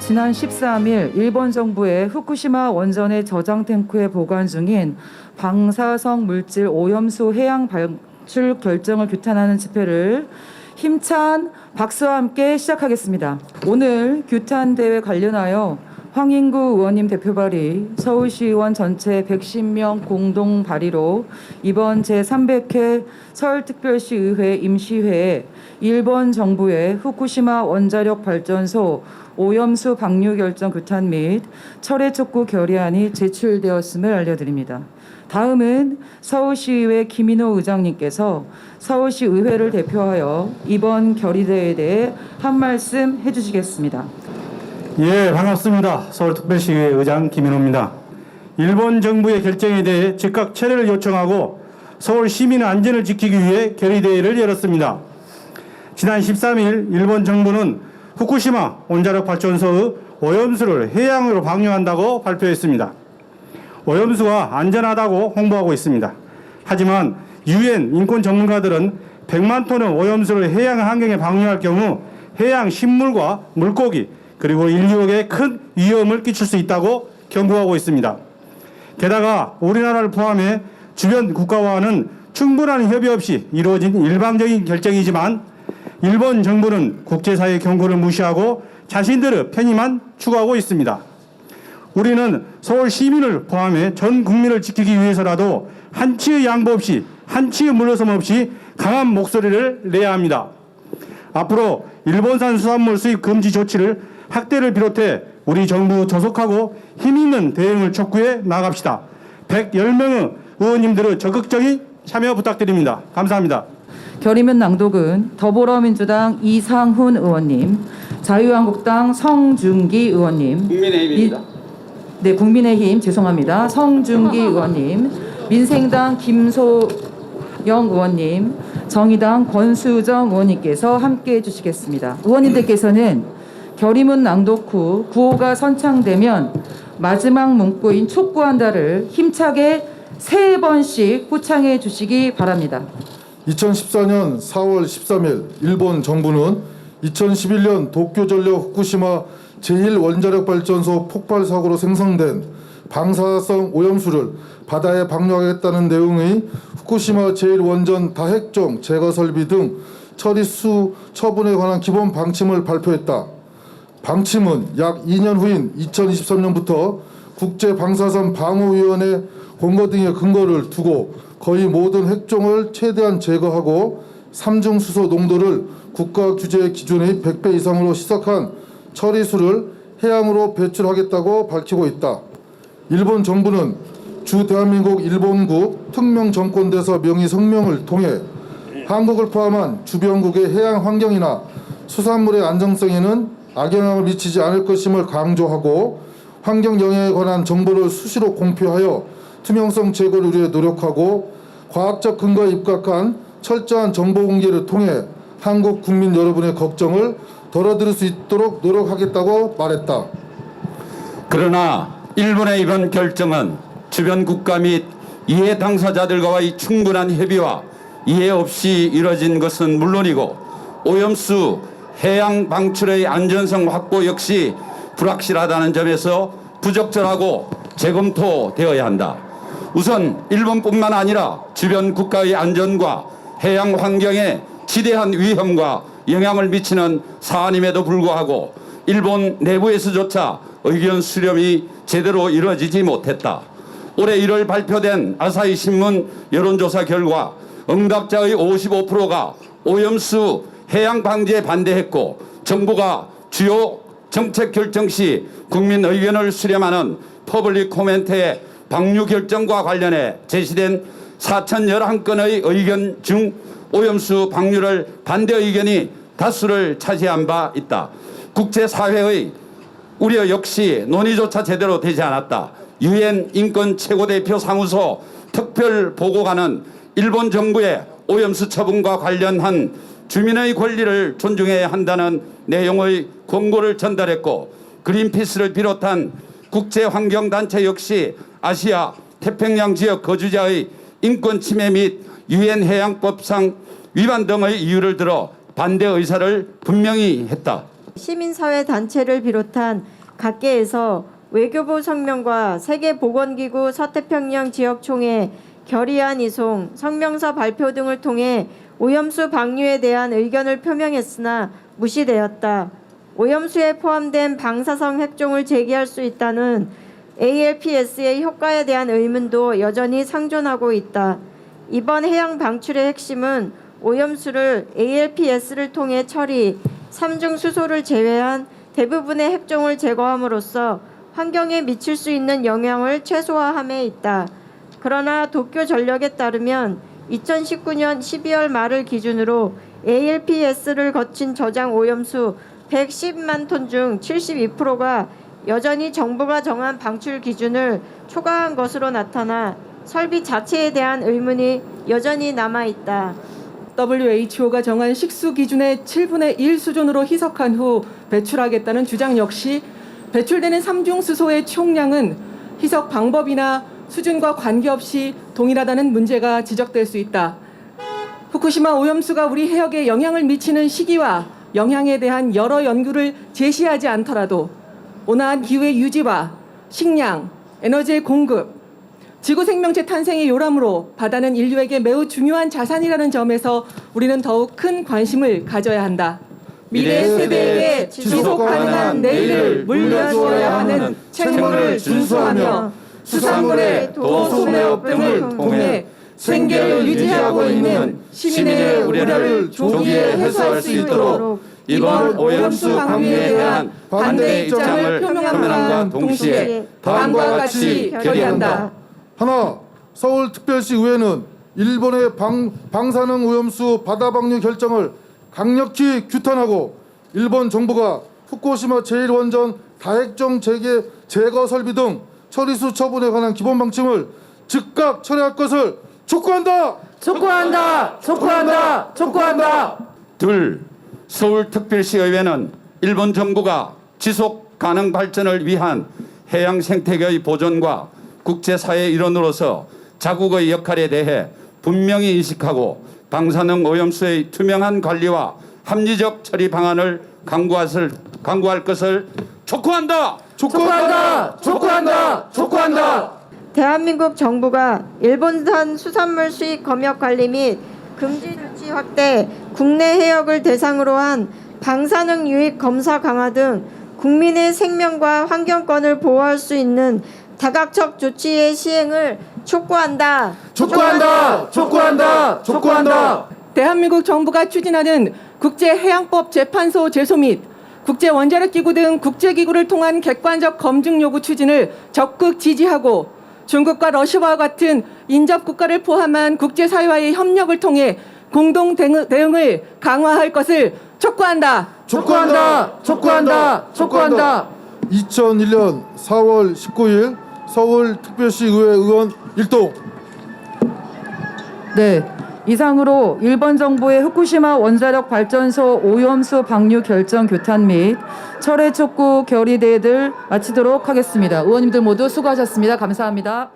지난 13일 일본 정부의 후쿠시마 원전의 저장 탱크에 보관 중인 방사성 물질 오염수 해양 방출 결정을 규탄하는 집회를 힘찬 박수와 함께 시작하겠습니다. 오늘 규탄 대회 관련하여 황인구 의원님 대표 발의, 서울시의원 전체 110명 공동 발의로 이번 제300회 서울특별시의회 임시회에 일본 정부의 후쿠시마 원자력 발전소 오염수 방류 결정 규탄 및 철회 촉구 결의안이 제출되었음을 알려드립니다. 다음은 서울시의회 김인호 의장님께서 서울시의회를 대표하여 이번 결의대에 대해 한 말씀 해주시겠습니다. 예, 반갑습니다. 서울특별시의회 의장 김인호입니다. 일본 정부의 결정에 대해 즉각 철회를 요청하고 서울 시민의 안전을 지키기 위해 결의대회를 열었습니다. 지난 13일 일본 정부는 후쿠시마 원자력 발전소의 오염수를 해양으로 방류한다고 발표했습니다. 오염수가 안전하다고 홍보하고 있습니다. 하지만 유엔 인권 전문가들은 100만 톤의 오염수를 해양 환경에 방류할 경우 해양 식물과 물고기 그리고 인류에게 큰 위험을 끼칠 수 있다고 경고하고 있습니다. 게다가 우리나라를 포함해 주변 국가와는 충분한 협의 없이 이루어진 일방적인 결정이지만 일본 정부는 국제사회의 경고를 무시하고 자신들의 편의만 추구하고 있습니다. 우리는 서울 시민을 포함해 전 국민을 지키기 위해서라도 한치의 양보 없이 한치의 물러섬 없이 강한 목소리를 내야 합니다. 앞으로 일본산 수산물 수입 금지 조치를 학대를 비롯해 우리 정부 조속하고 힘있는 대응을 촉구해 나갑시다. 110명의 의원님들의 적극적인 참여 부탁드립니다. 감사합니다. 결의문 낭독은 더불어민주당 이상훈 의원님, 자유한국당 성준기 의원님, 국민의힘입니다. 국민의힘 죄송합니다. 성준기 의원님, 민생당 김소영 의원님, 정의당 권수정 의원님께서 함께해 주시겠습니다. 의원님들께서는 결의문 낭독 후 구호가 선창되면 마지막 문구인 촉구한다를 힘차게 3번씩 호창해 주시기 바랍니다. 2014년 4월 13일 일본 정부는 2011년 도쿄전력 후쿠시마 제1원자력발전소 폭발 사고로 생성된 방사성 오염수를 바다에 방류하겠다는 내용의 후쿠시마 제1원전 다핵종 제거 설비 등 처리수 처분에 관한 기본 방침을 발표했다. 방침은 약 2년 후인 2023년부터 국제방사선 방호위원회 권고 등의 근거를 두고 거의 모든 핵종을 최대한 제거하고 삼중수소 농도를 국가 규제 기준의 100배 이상으로 희석한 처리수를 해양으로 배출하겠다고 밝히고 있다. 일본 정부는 주 대한민국 일본국 특명정권대사 명의 성명을 통해 한국을 포함한 주변국의 해양 환경이나 수산물의 안정성에는 악영향을 미치지 않을 것임을 강조하고 환경 영향에 관한 정보를 수시로 공표하여 투명성 제고를 위해 노력하고 과학적 근거에 입각한 철저한 정보 공개를 통해 한국 국민 여러분의 걱정을 덜어드릴 수 있도록 노력하겠다고 말했다. 그러나 일본의 이번 결정은 주변 국가 및 이해 당사자들과의 충분한 협의와 이해 없이 이뤄진 것은 물론이고 오염수 해양 방출의 안전성 확보 역시 불확실하다는 점에서 부적절하고 재검토되어야 한다. 우선 일본뿐만 아니라 주변 국가의 안전과 해양 환경에 지대한 위험과 영향을 미치는 사안임에도 불구하고 일본 내부에서조차 의견 수렴이 제대로 이루어지지 못했다. 올해 1월 발표된 아사히 신문 여론조사 결과 응답자의 55%가 오염수 해양 방지에 반대했고 정부가 주요 정책 결정 시 국민 의견을 수렴하는 퍼블릭 코멘트의 방류 결정과 관련해 제시된 4,011건의 의견 중 오염수 방류를 반대 의견이 다수를 차지한 바 있다. 국제사회의 우려 역시 논의조차 제대로 되지 않았다. 유엔 인권 최고대표 사무소 특별 보고관은 일본 정부의 오염수 처분과 관련한 주민의 권리를 존중해야 한다는 내용의 권고를 전달했고 그린피스를 비롯한 국제환경단체 역시 아시아 태평양 지역 거주자의 인권 침해 및 유엔 해양법상 위반 등의 이유를 들어 반대 의사를 분명히 했다. 시민사회 단체를 비롯한 각계에서 외교부 성명과 세계보건기구 서태평양 지역총회 결의안 이송, 성명서 발표 등을 통해 오염수 방류에 대한 의견을 표명했으나 무시되었다. 오염수에 포함된 방사성 핵종을 제기할 수 있다는 ALPS의 효과에 대한 의문도 여전히 상존하고 있다. 이번 해양 방출의 핵심은 오염수를 ALPS를 통해 처리, 삼중 수소를 제외한 대부분의 핵종을 제거함으로써 환경에 미칠 수 있는 영향을 최소화함에 있다. 그러나 도쿄전력에 따르면 2019년 12월 말을 기준으로 ALPS를 거친 저장 오염수 110만 톤 중 72%가 여전히 정부가 정한 방출 기준을 초과한 것으로 나타나 설비 자체에 대한 의문이 여전히 남아있다. WHO가 정한 식수 기준의 7분의 1 수준으로 희석한 후 배출하겠다는 주장 역시 배출되는 삼중 수소의 총량은 희석 방법이나 수준과 관계없이 동일하다는 문제가 지적될 수 있다. 후쿠시마 오염수가 우리 해역에 영향을 미치는 시기와 영향에 대한 여러 연구를 제시하지 않더라도 온화한 기후의 유지와 식량, 에너지의 공급, 지구 생명체 탄생의 요람으로 바다는 인류에게 매우 중요한 자산이라는 점에서 우리는 더욱 큰 관심을 가져야 한다. 미래 세대에게 지속 가능한 내일을 물려주어야 하는 책무를 준수하며 수산물의 도소매업 등을 통해 생계를 유지하고 있는 시민의 우려를 조기에 해소할 수 있도록 이번 오염수 방류에 대한 반대 입장을 표명함과 동시에 다음과 같이 결의한다. 하나, 서울특별시의회는 일본의 방사능 오염수 바다 방류 결정을 강력히 규탄하고 일본 정부가 후쿠시마 제1원전 다핵종 제거 설비 등 처리수 처분에 관한 기본 방침을 즉각 철회할 것을 촉구한다. 촉구한다. 촉구한다. 촉구한다. 둘, 서울특별시의회는 일본 정부가 지속 가능 발전을 위한 해양 생태계의 보존과 국제사회의 일원으로서 자국의 역할에 대해 분명히 인식하고 방사능 오염수의 투명한 관리와 합리적 처리 방안을 강구할 것을 촉구한다. 촉구한다. 촉구한다. 촉구한다. 대한민국 정부가 일본산 수산물 수입 검역 관리 및 금지 조치 확대, 국내 해역을 대상으로 한 방사능 유입 검사 강화 등 국민의 생명과 환경권을 보호할 수 있는 다각적 조치의 시행을 촉구한다. 촉구한다. 촉구한다. 촉구한다. 대한민국 정부가 추진하는 국제해양법 재판소 제소 및 국제원자력기구 등 국제기구를 통한 객관적 검증 요구 추진을 적극 지지하고 중국과 러시아와 같은 인접국가를 포함한 국제사회와의 협력을 통해 공동 대응을 강화할 것을 촉구한다. 촉구한다. 촉구한다. 촉구한다. 2001년 4월 19일 서울특별시의회 의원 일동. 네. 이상으로 일본 정부의 후쿠시마 원자력 발전소 오염수 방류 결정 규탄 및 철회 촉구 결의대회를 마치도록 하겠습니다. 의원님들 모두 수고하셨습니다. 감사합니다.